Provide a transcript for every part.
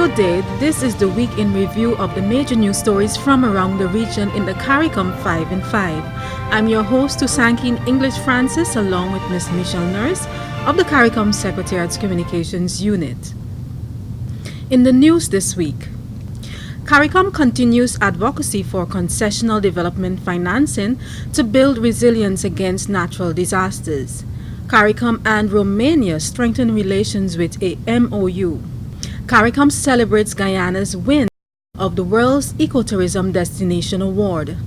Good day, this is the week in review of the major news stories from around the region in the CARICOM 5 in 5. I'm your host, Tusankin English Francis, along with Ms. Michelle Nurse of the CARICOM Secretariat's Communications Unit. In the news this week, CARICOM continues advocacy for concessional development financing to build resilience against natural disasters. CARICOM and Romania strengthen relations with a MOU. CARICOM celebrates Guyana's win of the World's Ecotourism Destination Award.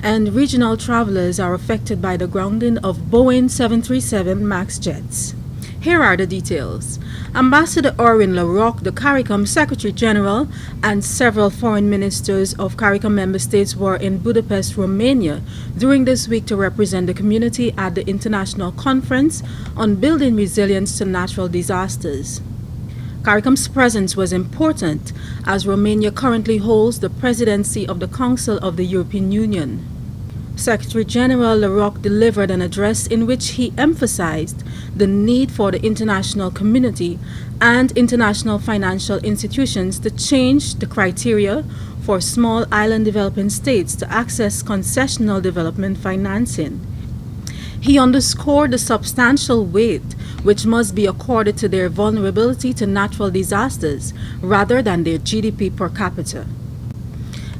And regional travelers are affected by the grounding of Boeing 737 MAX jets. Here are the details. Ambassador Orin LaRocque, the CARICOM Secretary General, and several foreign ministers of CARICOM member states were in Budapest, Romania during this week to represent the community at the International Conference on Building Resilience to Natural Disasters. CARICOM's presence was important as Romania currently holds the presidency of the Council of the European Union. Secretary General LaRocque delivered an address in which he emphasized the need for the international community and international financial institutions to change the criteria for small island developing states to access concessional development financing. He underscored the substantial weight which must be accorded to their vulnerability to natural disasters rather than their GDP per capita.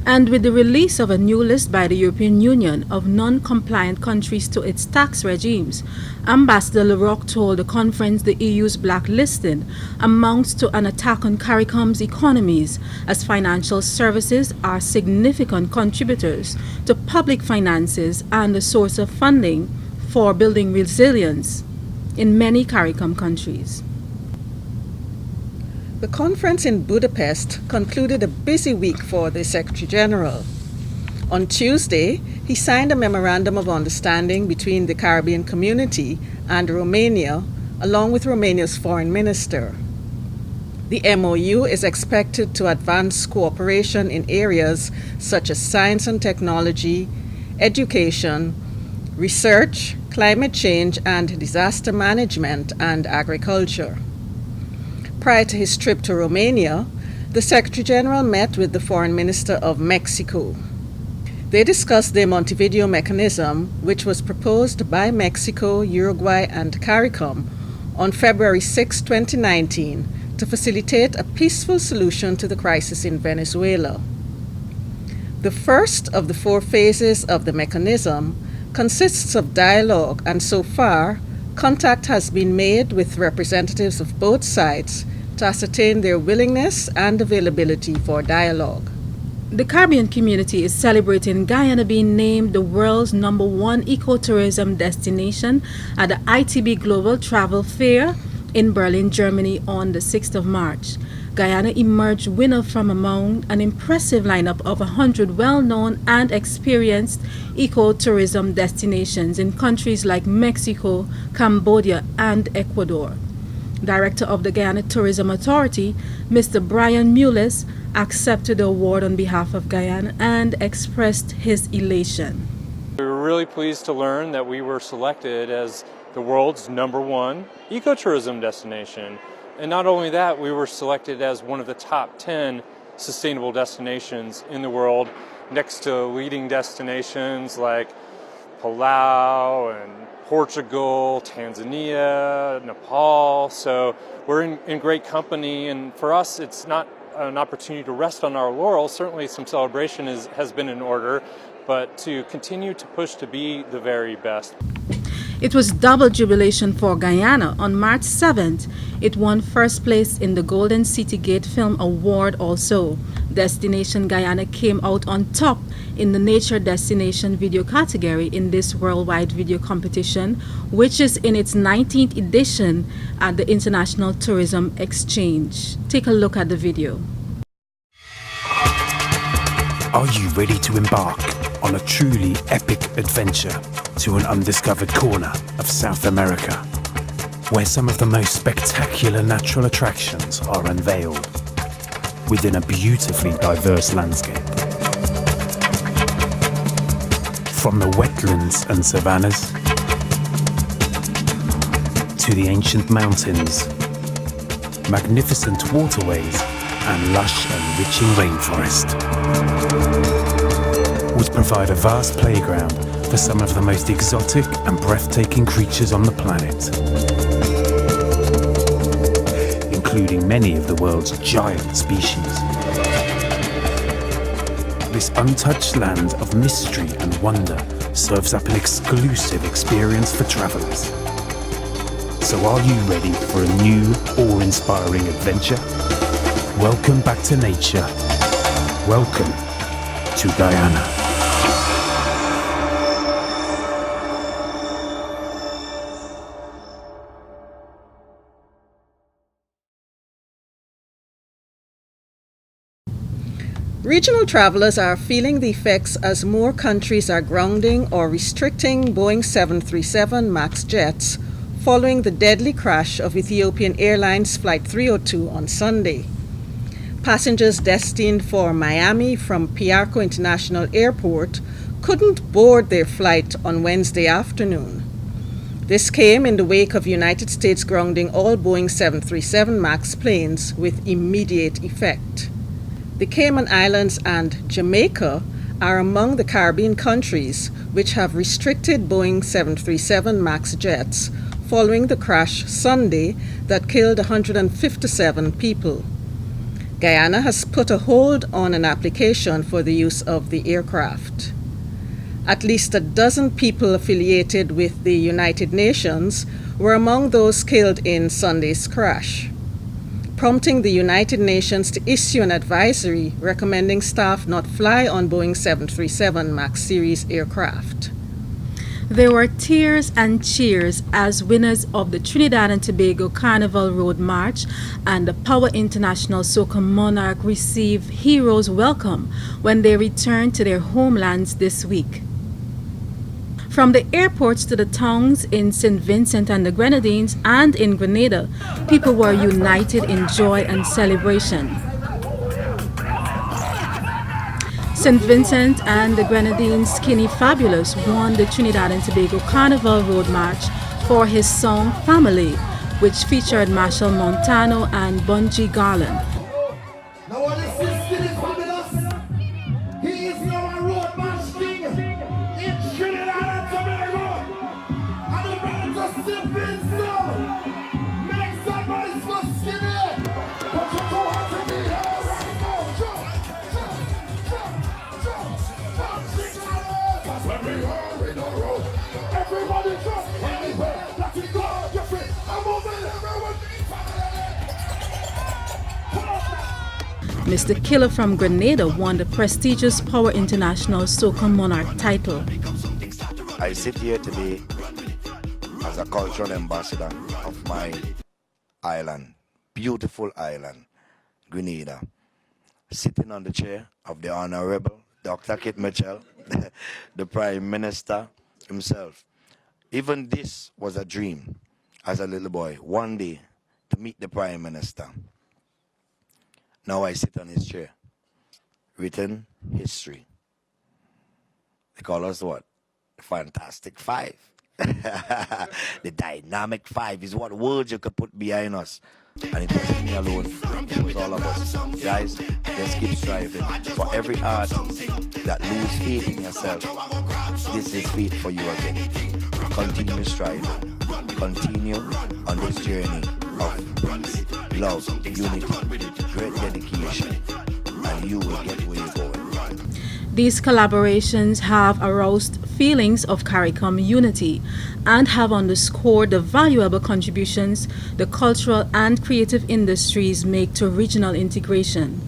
And with the release of a new list by the European Union of non-compliant countries to its tax regimes, Ambassador LaRocque told the conference the EU's blacklisting amounts to an attack on CARICOM's economies, as financial services are significant contributors to public finances and a source of funding for building resilience in many CARICOM countries. The conference in Budapest concluded a busy week for the Secretary General. On Tuesday, he signed a Memorandum of Understanding between the Caribbean Community and Romania, along with Romania's Foreign Minister. The MOU is expected to advance cooperation in areas such as science and technology, education, research, climate change and disaster management, and agriculture. Prior to his trip to Romania, the Secretary General met with the Foreign Minister of Mexico. They discussed the Montevideo mechanism, which was proposed by Mexico, Uruguay, and CARICOM on February 6, 2019, to facilitate a peaceful solution to the crisis in Venezuela. The first of the 4 phases of the mechanism consists of dialogue, and so far, contact has been made with representatives of both sides to ascertain their willingness and availability for dialogue. The Caribbean community is celebrating Guyana being named the world's #1 ecotourism destination at the ITB Global Travel Fair in Berlin, Germany on the 6th of March. Guyana emerged winner from among an impressive lineup of 100 well-known and experienced ecotourism destinations in countries like Mexico, Cambodia, and Ecuador. Director of the Guyana Tourism Authority, Mr. Brian Mullis, accepted the award on behalf of Guyana and expressed his elation. We were really pleased to learn that we were selected as the world's #1 ecotourism destination. And not only that, we were selected as one of the top 10 sustainable destinations in the world, next to leading destinations like Palau and Portugal, Tanzania, Nepal. So we're in great company, and for us it's not an opportunity to rest on our laurels. Certainly some celebration has been in order, but to continue to push to be the very best. It was double jubilation for Guyana. On March 7th, it won first place in the Golden City Gate Film Award also. Destination Guyana came out on top in the Nature Destination Video category in this worldwide video competition, which is in its 19th edition at the International Tourism Exchange. Take a look at the video. Are you ready to embark on a truly epic adventure to an undiscovered corner of South America, where some of the most spectacular natural attractions are unveiled within a beautifully diverse landscape? From the wetlands and savannas to the ancient mountains magnificent waterways, and lush, enriching rainforest. Would provide a vast playground for some of the most exotic and breathtaking creatures on the planet, including many of the world's giant species. This untouched land of mystery and wonder serves up an exclusive experience for travelers. So are you ready for a new, awe-inspiring adventure? Welcome back to nature. Welcome to Guyana. Regional travelers are feeling the effects as more countries are grounding or restricting Boeing 737 MAX jets following the deadly crash of Ethiopian Airlines Flight 302 on Sunday. Passengers destined for Miami from Piarco International Airport couldn't board their flight on Wednesday afternoon. This came in the wake of United States grounding all Boeing 737 MAX planes with immediate effect. The Cayman Islands and Jamaica are among the Caribbean countries which have restricted Boeing 737 MAX jets following the crash Sunday that killed 157 people. Guyana has put a hold on an application for the use of the aircraft. At least a dozen people affiliated with the United Nations were among those killed in Sunday's crash, prompting the United Nations to issue an advisory recommending staff not fly on Boeing 737 MAX series aircraft. There were tears and cheers as winners of the Trinidad and Tobago Carnival Road March and the Power International Soca Monarch received heroes' welcome when they returned to their homelands this week. From the airports to the towns in St. Vincent and the Grenadines and in Grenada, people were united in joy and celebration. St. Vincent and the Grenadines' Skinny Fabulous won the Trinidad and Tobago Carnival Road March for his song Family, which featured Marshall Montano and Bungie Garland. Mr. Killer from Grenada won the prestigious Power International Soca Monarch title. I sit here today as a cultural ambassador of my island, beautiful island, Grenada, sitting on the chair of the Honorable Dr. Kit Mitchell, the Prime Minister himself. Even this was a dream as a little boy, one day to meet the Prime Minister. Now I sit on his chair. Written history. They call us what? The Fantastic Five. The Dynamic Five is what words you could put behind us. And it wasn't me alone. It was all of us. Guys, let's keep striving. For every artist that lose faith in yourself, this is faith for you again. Continue striving. Continue on this journey of peace, love, unity, great dedication, and you will get where you're going. These collaborations have aroused feelings of CARICOM unity and have underscored the valuable contributions the cultural and creative industries make to regional integration.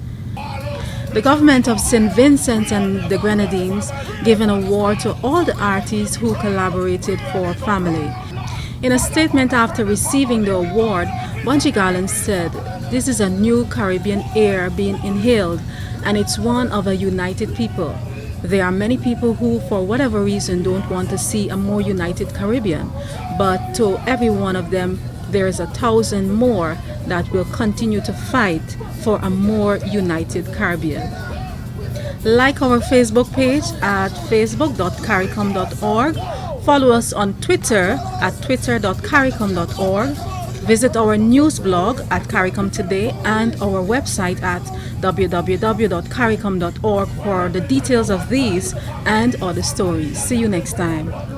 The government of St. Vincent and the Grenadines gave an award to all the artists who collaborated for family. In a statement after receiving the award, Bungie Garland said, "This is a new Caribbean air being inhaled, and it's one of a united people. There are many people who, for whatever reason, don't want to see a more united Caribbean, but to every one of them, there is 1,000 more that will continue to fight for a more united Caribbean." Like our Facebook page at facebook.caricom.org. Follow us on Twitter at twitter.caricom.org. Visit our news blog at CARICOM Today and our website at www.caricom.org for the details of these and other stories. See you next time.